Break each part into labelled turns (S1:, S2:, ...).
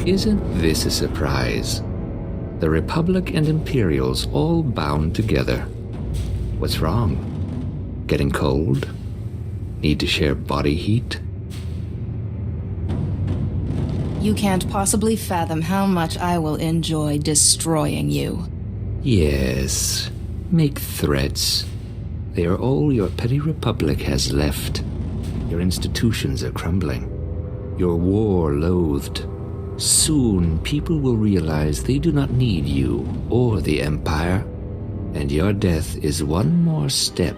S1: Isn't this a surprise? The Republic and Imperials all bound together. What's wrong? Getting cold? Need to share body heat?
S2: You can't possibly fathom how much I will enjoy destroying you.
S1: Yes. Make threats. They are all your petty Republic has left. Your institutions are crumbling. Your war loathed. Soon, people will realize they do not need you or the Empire, and your death is one more step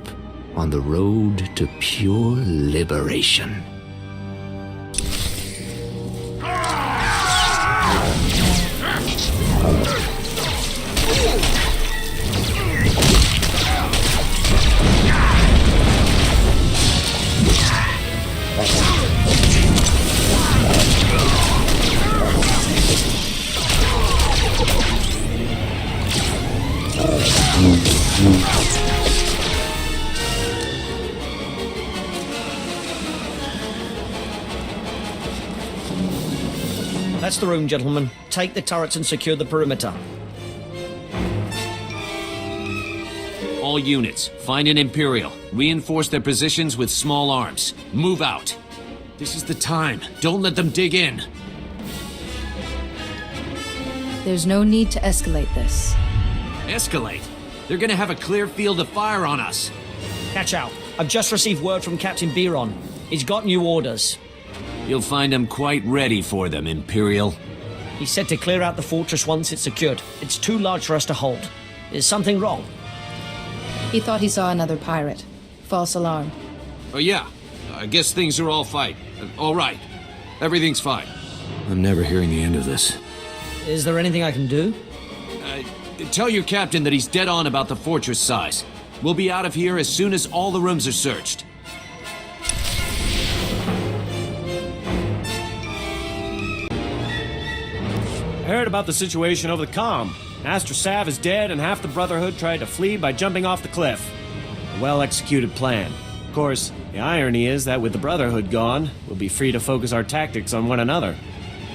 S1: on the road to pure liberation.
S3: That's the room, gentlemen. Take the turrets and secure the perimeter.
S4: All units, find an Imperial. Reinforce their positions with small arms. Move out. This is the time. Don't let them dig in.
S2: There's no need to escalate this.
S4: Escalate? They're gonna have a clear field of fire on us.
S3: Catch out. I've just received word from Captain Biron. He's got new orders.
S4: You'll find them quite ready for them, Imperial.
S3: He said to clear out the fortress once it's secured. It's too large for us to hold. Is something wrong?
S2: He thought he saw another pirate. False alarm.
S4: Oh yeah, I guess things are all fine. All right. Everything's fine.
S5: I'm never hearing the end of this.
S3: Is there anything I can do?
S4: Tell your captain that he's dead on about the fortress size. We'll be out of here as soon as all the rooms are searched.
S6: I heard about the situation over the comm. Master Sav is dead and half the Brotherhood tried to flee by jumping off the cliff. A well-executed plan. Of course, the irony is that with the Brotherhood gone, we'll be free to focus our tactics on one another.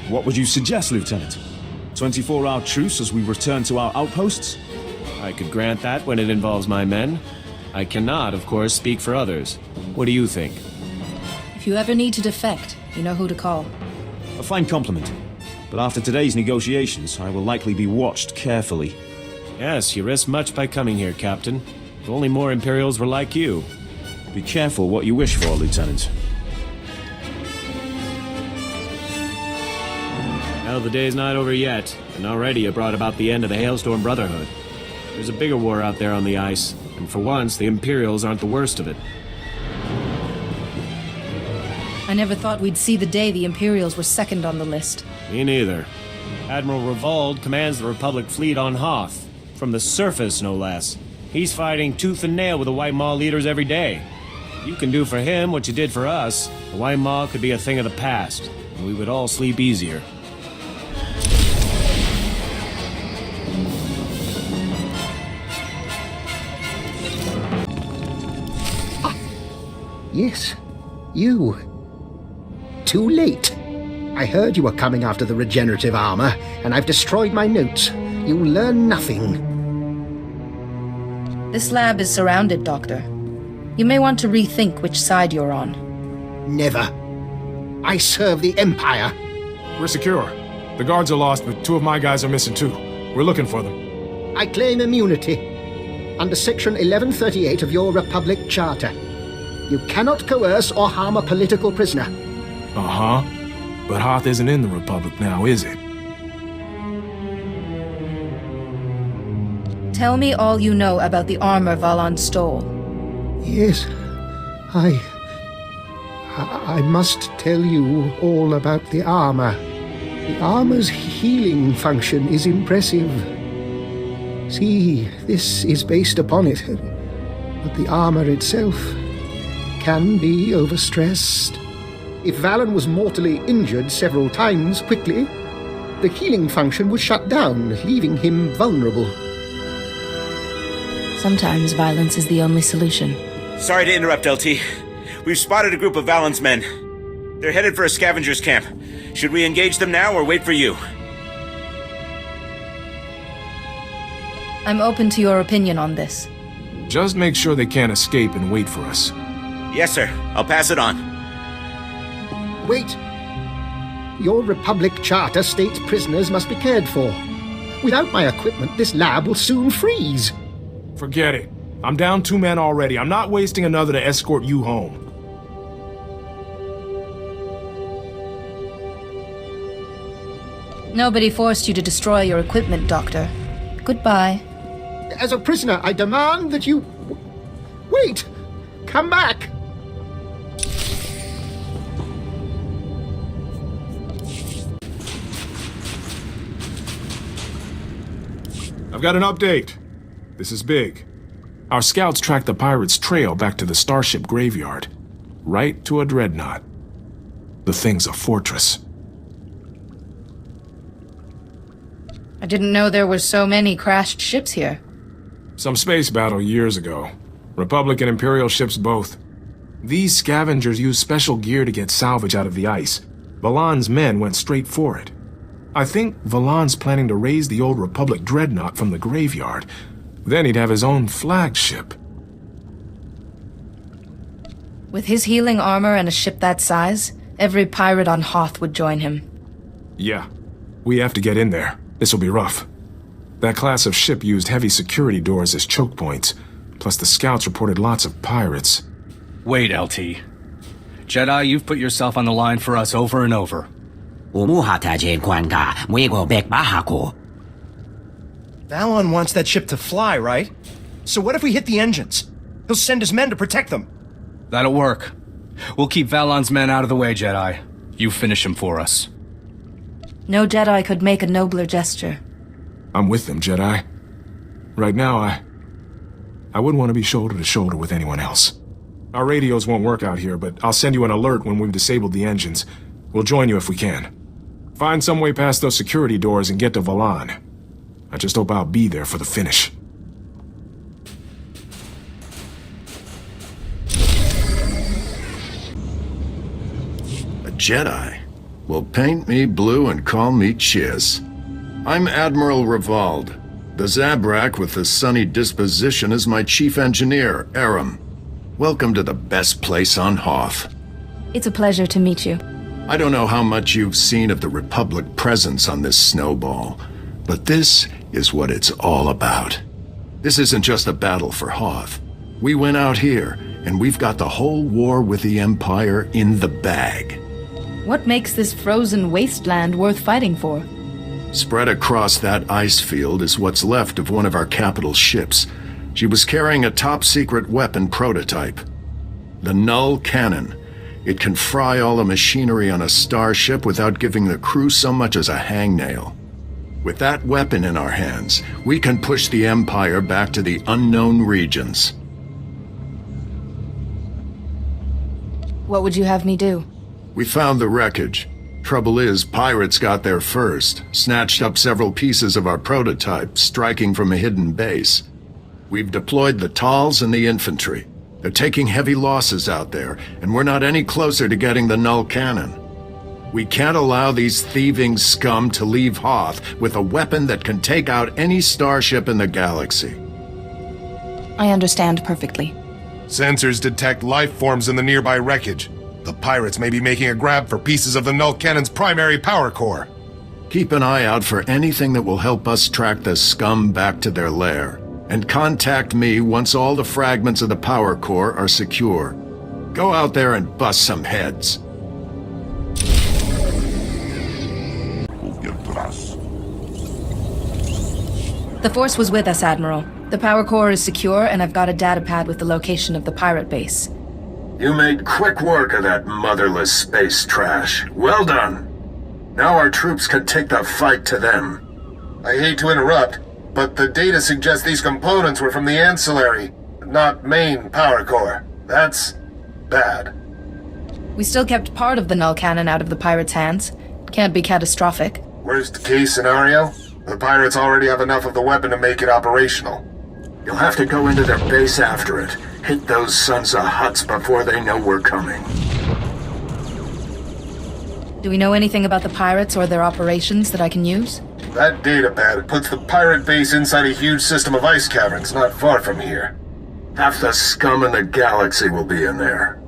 S7: What would you suggest, Lieutenant? 24-hour truce as we return to our outposts?
S6: I could grant that when it involves my men. I cannot, of course, speak for others. What do you think?
S2: If you ever need to defect, you know who to call.
S7: A fine compliment. But after today's negotiations, I will likely be watched carefully.
S6: Yes, you risk much by coming here, Captain. If only more Imperials were like you.
S7: Be careful what you wish for, Lieutenant.
S6: Well, the day's not over yet, and already you brought about the end of the Hailstorm Brotherhood. There's a bigger war out there on the ice, and for once, the Imperials aren't the worst of it.
S2: I never thought we'd see the day the Imperials were second on the list.
S6: Me neither. Admiral Revold commands the Republic fleet on Hoth. From the surface, no less. He's fighting tooth and nail with the White Maw leaders every day. You can do for him what you did for us. The White Maw could be a thing of the past, and we would all sleep easier.
S8: Yes, you. Too late. I heard you were coming after the regenerative armor, and I've destroyed my notes. You'll learn nothing.
S2: This lab is surrounded, Doctor. You may want to rethink which side you're on.
S8: Never. I serve the Empire.
S9: We're secure. The guards are lost, but 2 of my guys are missing too. We're looking for them.
S8: I claim immunity. Under Section 1138 of your Republic Charter. You cannot coerce or harm a political prisoner.
S9: Uh-huh. But Hoth isn't in the Republic now, is it?
S2: Tell me all you know about the armor Valon stole.
S8: Yes, I must tell you all about the armor. The armor's healing function is impressive. See, this is based upon it. But the armor itself can be overstressed. If Valon was mortally injured several times quickly, the healing function would shut down, leaving him vulnerable.
S2: Sometimes violence is the only solution.
S10: Sorry to interrupt, LT. We've spotted a group of Valon's men. They're headed for a scavenger's camp. Should we engage them now or wait for you?
S2: I'm open to your opinion on this.
S9: Just make sure they can't escape and wait for us.
S10: Yes, sir. I'll pass it on.
S8: Wait. Your Republic Charter states prisoners must be cared for. Without my equipment, this lab will soon freeze.
S9: Forget it. I'm down 2 men already. I'm not wasting another to escort you home.
S2: Nobody forced you to destroy your equipment, Doctor. Goodbye.
S8: As a prisoner, I demand that you... Wait! Come back!
S9: I've got an update. This is big. Our scouts tracked the pirates' trail back to the starship graveyard. Right to a dreadnought. The thing's a fortress.
S2: I didn't know there were so many crashed ships here.
S9: Some space battle years ago. Republic and Imperial ships both. These scavengers used special gear to get salvage out of the ice. Valan's men went straight for it. I think Valan's planning to raise the old Republic dreadnought from the graveyard. Then he'd have his own flagship.
S2: With his healing armor and a ship that size, every pirate on Hoth would join him.
S9: Yeah. We have to get in there. This'll be rough. That class of ship used heavy security doors as choke points. Plus the scouts reported lots of pirates.
S11: Wait, LT. Jedi, you've put yourself on the line for us over and over.
S12: Valon wants that ship to fly, right? So what if we hit the engines? He'll send his men to protect them.
S11: That'll work. We'll keep Valon's men out of the way, Jedi. You finish him for us.
S2: No Jedi could make a nobler gesture.
S9: I'm with them, Jedi. Right now, I wouldn't want to be shoulder to shoulder with anyone else. Our radios won't work out here, but I'll send you an alert when we've disabled the engines. We'll join you if we can. Find some way past those security doors and get to Valan. I just hope I'll be there for the finish.
S13: A Jedi? Well, paint me blue and call me Chiz. I'm Admiral Revald. The Zabrak with the sunny disposition is my chief engineer, Aram. Welcome to the best place on Hoth.
S2: It's a pleasure to meet you.
S13: I don't know how much you've seen of the Republic presence on this snowball, but this is what it's all about. This isn't just a battle for Hoth. We went out here, and we've got the whole war with the Empire in the bag.
S2: What makes this frozen wasteland worth fighting for?
S13: Spread across that ice field is what's left of one of our capital ships. She was carrying a top-secret weapon prototype. The Null Cannon. It can fry all the machinery on a starship without giving the crew so much as a hangnail. With that weapon in our hands, we can push the Empire back to the unknown regions.
S2: What would you have me do?
S13: We found the wreckage. Trouble is, pirates got there first, snatched up several pieces of our prototype, striking from a hidden base. We've deployed the Tals and the infantry. They're taking heavy losses out there, and we're not any closer to getting the Null Cannon. We can't allow these thieving scum to leave Hoth with a weapon that can take out any starship in the galaxy.
S2: I understand perfectly.
S14: Sensors detect life forms in the nearby wreckage. The pirates may be making a grab for pieces of the Null Cannon's primary power core.
S13: Keep an eye out for anything that will help us track the scum back to their lair. And contact me once all the fragments of the power core are secure. Go out there and bust some heads.
S2: The Force was with us, Admiral. The power core is secure, and I've got a datapad with the location of the pirate base.
S13: You made quick work of that motherless space trash. Well done. Now our troops can take the fight to them.
S14: I hate to interrupt, but the data suggests these components were from the ancillary, not main power core. That's bad.
S2: We still kept part of the Null Cannon out of the pirates' hands. Can't be catastrophic.
S14: Worst case scenario? The pirates already have enough of the weapon to make it operational.
S13: You'll have to go into their base after it. Hit those sons of Hutts before they know we're coming.
S2: Do we know anything about the pirates or their operations that I can use?
S14: That datapad puts the pirate base inside a huge system of ice caverns not far from here.
S13: Half the scum in the galaxy will be in there.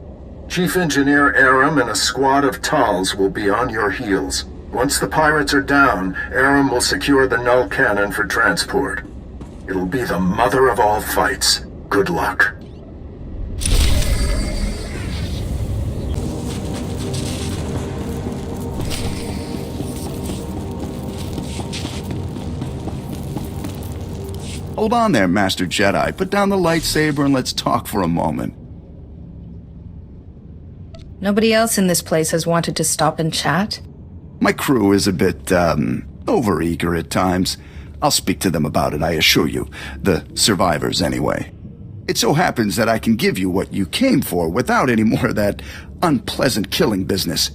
S13: Chief Engineer Aram and a squad of Tals will be on your heels. Once the pirates are down, Aram will secure the null cannon for transport. It'll be the mother of all fights. Good luck.
S15: Hold on there, Master Jedi. Put down the lightsaber and let's talk for a moment.
S2: Nobody else in this place has wanted to stop and chat?
S15: My crew is a bit, overeager at times. I'll speak to them about it, I assure you. The survivors, anyway. It so happens that I can give you what you came for without any more of that unpleasant killing business.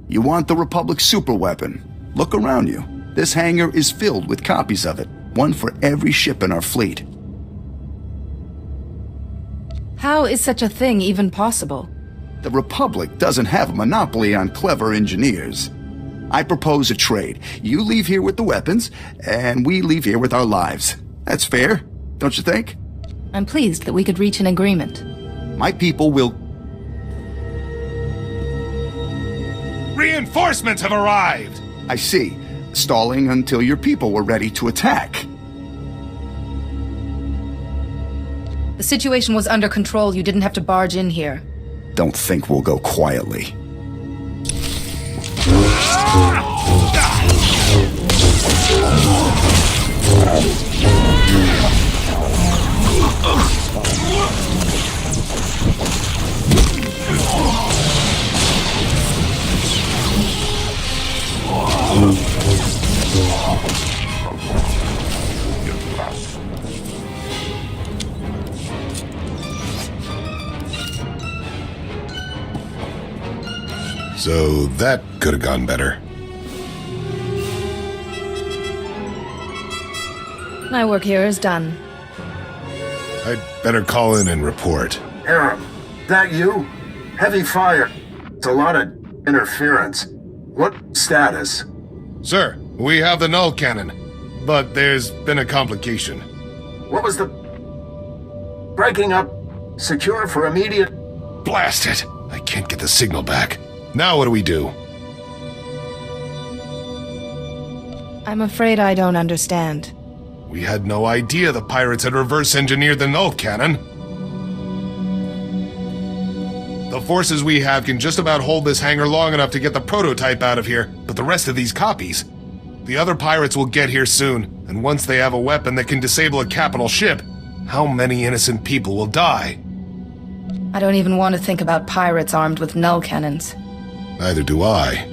S15: You want the Republic superweapon? Look around you. This hangar is filled with copies of it. One for every ship in our fleet.
S2: How is such a thing even possible?
S15: The Republic doesn't have a monopoly on clever engineers. I propose a trade. You leave here with the weapons, and we leave here with our lives. That's fair, don't you think?
S2: I'm pleased that we could reach an agreement.
S15: My people will...
S9: Reinforcements have arrived!
S15: I see. Stalling until your people were ready to attack.
S2: The situation was under control. You didn't have to barge in here.
S15: Don't think we'll go quietly.
S16: So that could have gone better.
S2: My work here is done.
S16: I'd better call in and report.
S13: Aram, that you? Heavy fire. It's a lot of interference. What status?
S16: Sir, we have the null cannon, but there's been a complication.
S13: What was the... Breaking up? Secure for immediate...
S16: Blast it! I can't get the signal back. Now what do we do?
S2: I'm afraid I don't understand.
S16: We had no idea the pirates had reverse-engineered the null cannon. The forces we have can just about hold this hangar long enough to get the prototype out of here, but the rest of these copies... The other pirates will get here soon, and once they have a weapon that can disable a capital ship, how many innocent people will die?
S2: I don't even want to think about pirates armed with null cannons.
S16: Neither do I.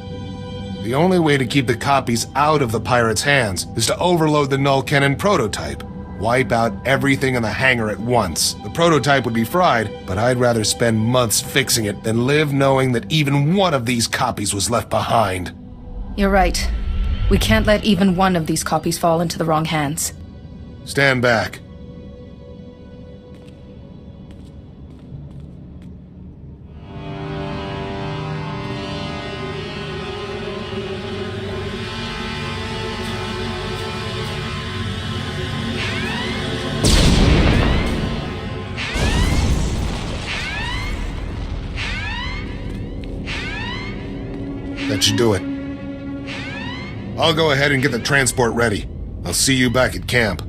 S16: The only way to keep the copies out of the pirates' hands is to overload the null cannon prototype. Wipe out everything in the hangar at once. The prototype would be fried, but I'd rather spend months fixing it than live knowing that even one of these copies was left behind.
S2: You're right. We can't let even one of these copies fall into the wrong hands.
S16: Stand back. That should do it. I'll go ahead and get the transport ready. I'll see you back at camp.